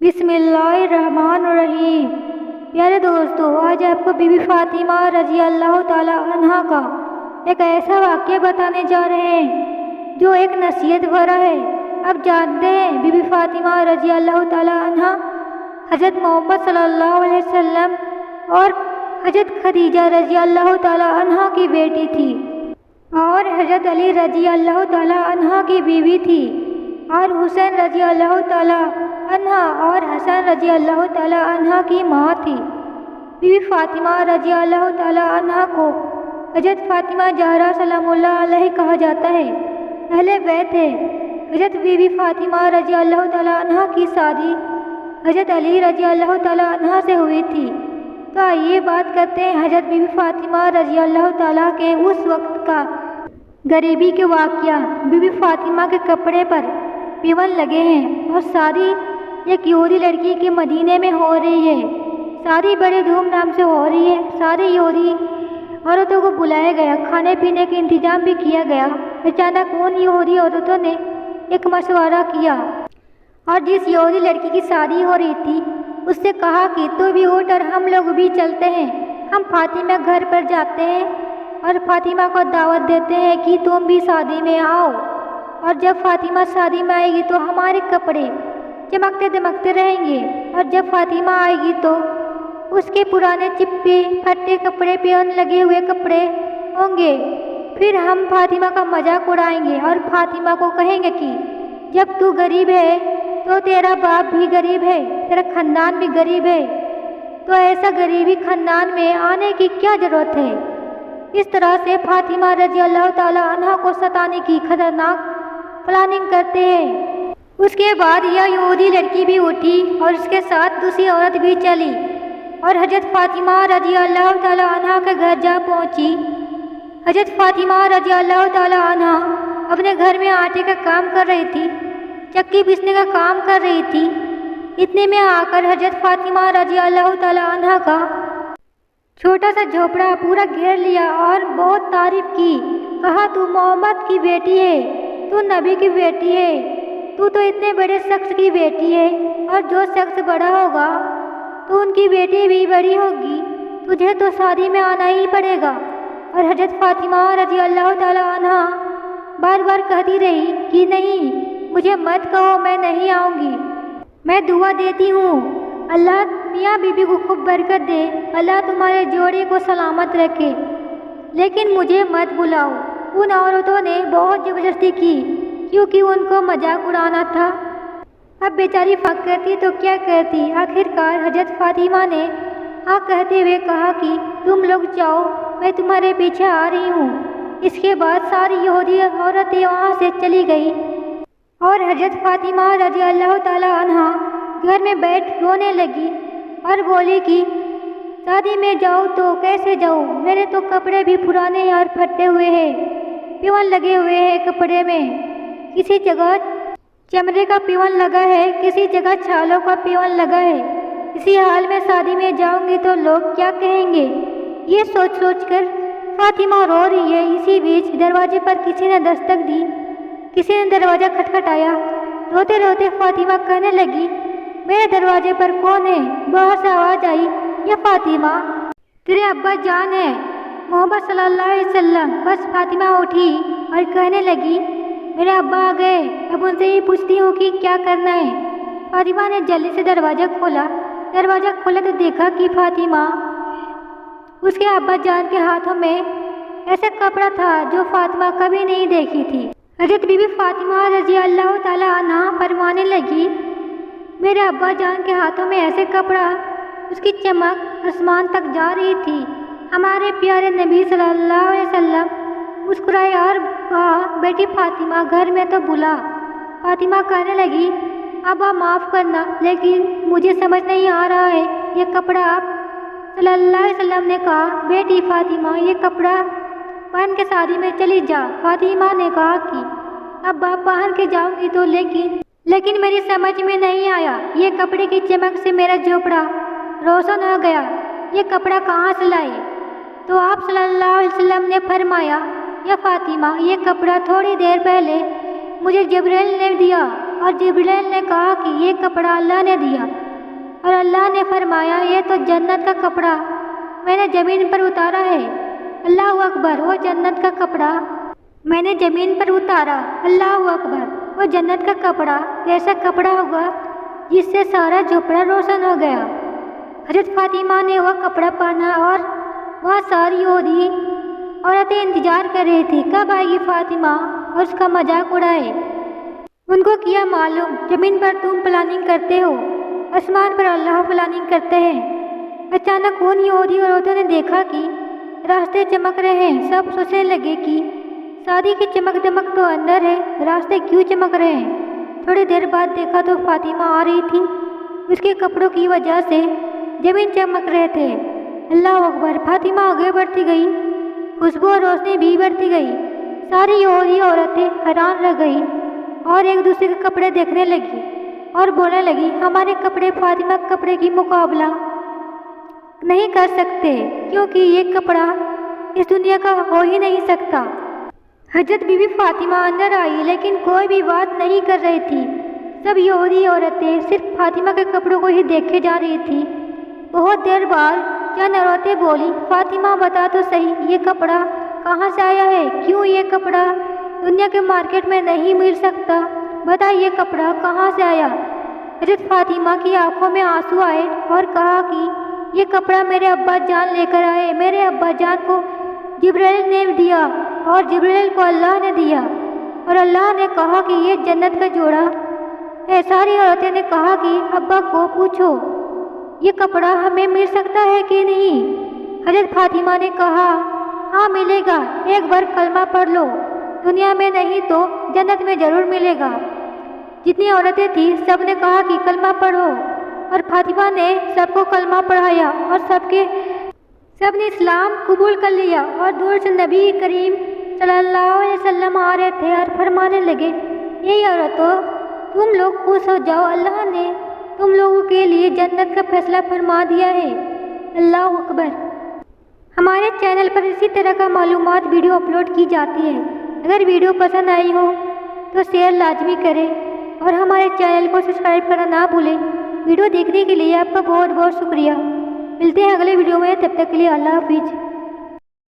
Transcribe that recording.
بسم اللہ الرحمن الرحیم۔ پیارے دوستو، آج آپ کو بی بی فاطمہ رضی اللہ تعالی عنہ کا ایک ایسا واقعہ بتانے جا رہے ہیں جو ایک نصیحت بھرا ہے۔ اب جانتے ہیں بی بی فاطمہ رضی اللہ تعالی عنہ حضرت محمد صلی اللہ علیہ وسلم اور حضرت خدیجہ رضی اللہ تعالی عنہ کی بیٹی تھی اور حضرت علی رضی اللہ تعالی عنہ کی بیوی تھی اور حسین رضی اللہ تعالی عنہ اور حسن رضی اللہ تعالی عنہ کی ماں تھی۔ بی بی فاطمہ رضی اللہ تعالی عنہ کو حضرت فاطمہ زہرا سلام اللہ علیہ کہا جاتا ہے۔ اہل بیت ہے۔ حضرت بی بی فاطمہ رضی اللہ تعالی عنہ کی شادی حضرت علی رضی اللہ تعالی عنہ سے ہوئی تھی۔ تو آئیے بات کرتے ہیں حضرت بی بی فاطمہ رضی اللہ تعالیٰ کے اس وقت کا غریبی کے واقعہ۔ بی بی فاطمہ کے کپڑے پر پیون لگے ہیں اور شادی ایک یہودی لڑکی کے مدینے میں ہو رہی ہے۔ شادی بڑے دھوم دھام سے ہو رہی ہے۔ ساری یہودی عورتوں کو بلایا گیا، کھانے پینے کے انتظام بھی کیا گیا۔ اچانک ان یہودی عورتوں نے ایک مشورہ کیا اور جس یہودی لڑکی کی شادی ہو رہی تھی اس سے کہا کہ تو بھی اٹھ اور ہم لوگ بھی چلتے ہیں، ہم فاطمہ گھر پر جاتے ہیں اور فاطمہ کو دعوت دیتے ہیں کہ تم بھی شادی میں آؤ، اور جب فاطمہ شادی میں آئے گی تو ہمارے کپڑے چمکتے دمکتے رہیں گے، اور جب فاطمہ آئے گی تو اس کے پرانے چپے پھٹے کپڑے پیون لگے ہوئے کپڑے ہوں گے۔ پھر ہم فاطمہ کا مذاق اڑائیں گے اور فاطمہ کو کہیں گے کہ جب تو غریب ہے تو تیرا باپ بھی غریب ہے، تیرا خاندان بھی غریب ہے، تو ایسا غریبی خاندان میں آنے کی کیا ضرورت ہے۔ اس طرح سے فاطمہ رضی اللہ تعالی عنہ کو ستانے کی خطرناک پلاننگ کرتے ہیں۔ اس کے بعد یہ یہودی لڑکی بھی اٹھی اور اس کے ساتھ دوسری عورت بھی چلی اور حضرت فاطمہ رضی اللہ تعالی عنہ کے گھر جا پہنچی۔ حضرت فاطمہ رضی اللہ تعالی عنہ اپنے گھر میں آٹے کا کام کر رہی تھی، چکی پیسنے کا کام کر رہی تھی۔ اتنے میں آ کر حضرت فاطمہ رضی اللہ تعالی عنہ کا چھوٹا سا جھوپڑا پورا گھیر لیا اور بہت تعریف کی، کہا تو محمد کی بیٹی ہے، تو نبی کی بیٹی ہے، تو اتنے بڑے شخص کی بیٹی ہے، اور جو شخص بڑا ہوگا تو ان کی بیٹی بھی بڑی ہوگی، تجھے تو شادی میں آنا ہی پڑے گا۔ اور حضرت فاطمہ رضی اللہ تعالی عنہ بار بار کہتی رہی کہ نہیں، مجھے مت کہو، میں نہیں آؤں گی، میں دعا دیتی ہوں اللہ میاں بی بی کو خوب برکت دے، اللہ تمہارے جوڑے کو سلامت رکھے، لیکن مجھے مت بلاؤ۔ ان عورتوں نے بہت زبردستی کی کیونکہ ان کو مذاق اڑانا تھا۔ اب بیچاری فق کرتی تو کیا کرتی۔ آخرکار حضرت فاطمہ نے ہاں کہتے ہوئے کہا کہ تم لوگ جاؤ، میں تمہارے پیچھے آ رہی ہوں۔ اس کے بعد ساری یہودی عورتیں وہاں سے چلی گئی اور حضرت فاطمہ رضی اللہ تعالی عنہ گھر میں بیٹھ رونے لگی اور بولی کہ شادی میں جاؤ تو کیسے جاؤ، میرے تو کپڑے بھی پرانے اور پھٹے ہوئے ہیں، پیون لگے ہوئے ہیں کپڑے میں، کسی جگہ چمڑے کا پیون لگا ہے، کسی جگہ چھالوں کا پیون لگا ہے، اسی حال میں شادی میں جاؤں گی تو لوگ کیا کہیں گے۔ یہ سوچ سوچ کر فاطمہ رو رہی ہے۔ اسی بیچ دروازے پر کسی نے دستک دی، کسی نے دروازہ کھٹکھٹایا۔ روتے روتے فاطمہ کہنے لگی میرے دروازے پر کون ہے؟ باہر سے آواز آئی یا فاطمہ تیرے ابا جان ہے محمد صلی اللہ علیہ وسلم۔ بس فاطمہ اٹھی اور کہنے لگی میرے ابا آ گئے، اب ان سے ہی پوچھتی ہوں کہ کیا کرنا ہے۔ فاطمہ نے جلدی سے دروازہ کھولا تو دیکھا کہ فاطمہ اس کے ابا جان کے ہاتھوں میں ایسا کپڑا تھا جو فاطمہ کبھی نہیں دیکھی تھی۔ حضرت بی بی فاطمہ رضی اللہ تعالی عنہ فرمانے لگی میرے ابا جان کے ہاتھوں میں ایسے کپڑا، اس کی چمک آسمان تک جا رہی تھی۔ ہمارے پیارے نبی صلی اللہ علیہ وسلم مسکرائے اور کہا بیٹی فاطمہ گھر میں تو بلا۔ فاطمہ کہنے لگی ابا معاف کرنا، لیکن مجھے سمجھ نہیں آ رہا ہے یہ کپڑا۔ آپ صلی اللہ علیہ وسلم نے کہا بیٹی فاطمہ یہ کپڑا پہن کے شادی میں چلی جا۔ فاطمہ نے کہا کہ ابا پہن کے جاؤں گی تو لیکن میری سمجھ میں نہیں آیا، یہ کپڑے کی چمک سے میرا جھوپڑا روشن ہو گیا، یہ کپڑا کہاں سے لائے؟ تو آپ صلی اللہ علیہ وسلم نے فرمایا یا فاطمہ یہ کپڑا تھوڑی دیر پہلے مجھے جبرائیل نے دیا اور جبرائیل نے کہا کہ یہ کپڑا اللہ نے دیا، اور اللہ نے فرمایا یہ تو جنت کا کپڑا میں نے زمین پر اتارا ہے۔ اللہ اکبر، وہ جنت کا کپڑا میں نے زمین پر اتارا۔ اللہ اکبر، وہ جنت کا کپڑا ایسا کپڑا ہوگا جس سے سارا جھوپڑا روشن ہو گیا۔ حضرت فاطمہ نے وہ کپڑا پہنا اور وہاں ساری یہودی عورتیں انتظار کر رہی تھی کب آئے گی فاطمہ اور اس کا مذاق اڑائے۔ ان کو کیا معلوم زمین پر تم پلاننگ کرتے ہو، آسمان پر اللہ پلاننگ کرتے ہیں۔ اچانک ان یہودی عورتوں نے دیکھا کہ راستے چمک رہے ہیں۔ سب سوچنے لگے کہ شادی کی چمک دمک تو اندر ہے، راستے کیوں چمک رہے ہیں؟ تھوڑی دیر بعد دیکھا تو فاطمہ آ رہی تھی، اس کے کپڑوں کی وجہ سے زمین چمک رہے تھے۔ اللہ اکبر، فاطمہ آگے بڑھتی گئی، خوشبو اور روشنی بھی بڑھتی گئی۔ ساری یہودی عورتیں حیران رہ گئی اور ایک دوسرے کے کپڑے دیکھنے لگی اور بولنے لگی ہمارے کپڑے فاطمہ کے کپڑے کی مقابلہ نہیں کر سکتے، کیونکہ یہ کپڑا اس دنیا کا ہو ہی نہیں سکتا۔ حضرت بی بی فاطمہ اندر آئی لیکن کوئی بھی بات نہیں کر رہی تھی۔ سب یہودی عورتیں صرف فاطمہ کے کپڑوں کو ہی دیکھے جا رہی تھی۔ بہت دیر بعد چند عورتیں بولی فاطمہ بتا تو صحیح یہ کپڑا کہاں سے آیا ہے؟ کیوں یہ کپڑا دنیا کے مارکیٹ میں نہیں مل سکتا؟ بتا یہ کپڑا کہاں سے آیا؟ حضرت فاطمہ کی آنکھوں میں آنسو آئے اور کہا کہ یہ کپڑا میرے ابا جان لے کر آئے، میرے ابا جان کو جبرائیل نے دیا اور جبرائیل کو اللہ نے دیا، اور اللہ نے کہا کہ یہ جنت کا جوڑا ہے۔ ساری عورتیں نے کہا کہ ابا کو پوچھو یہ کپڑا ہمیں مل سکتا ہے کہ نہیں؟ حضرت فاطمہ نے کہا ہاں ملے گا، ایک بار کلمہ پڑھ لو، دنیا میں نہیں تو جنت میں ضرور ملے گا۔ جتنی عورتیں تھیں سب نے کہا کہ کلمہ پڑھو، اور فاطمہ نے سب کو کلمہ پڑھایا اور سب نے اسلام قبول کر لیا۔ اور دور سے نبی کریم صلی اللہ علیہ وسلم آ رہے تھے اور فرمانے لگے یہ عورتوں تم لوگ خوش ہو جاؤ، اللہ نے تم لوگوں کے لیے جنت کا فیصلہ فرما دیا ہے۔ اللہ اکبر۔ ہمارے چینل پر اسی طرح کا معلومات ویڈیو اپلوڈ کی جاتی ہے۔ اگر ویڈیو پسند آئی ہو تو شیئر لازمی کریں اور ہمارے چینل کو سبسکرائب کرنا نہ بھولیں۔ ویڈیو دیکھنے کے لیے آپ کا بہت بہت شکریہ۔ ملتے ہیں اگلے ویڈیو میں، تب تک کے لیے اللہ حافظ۔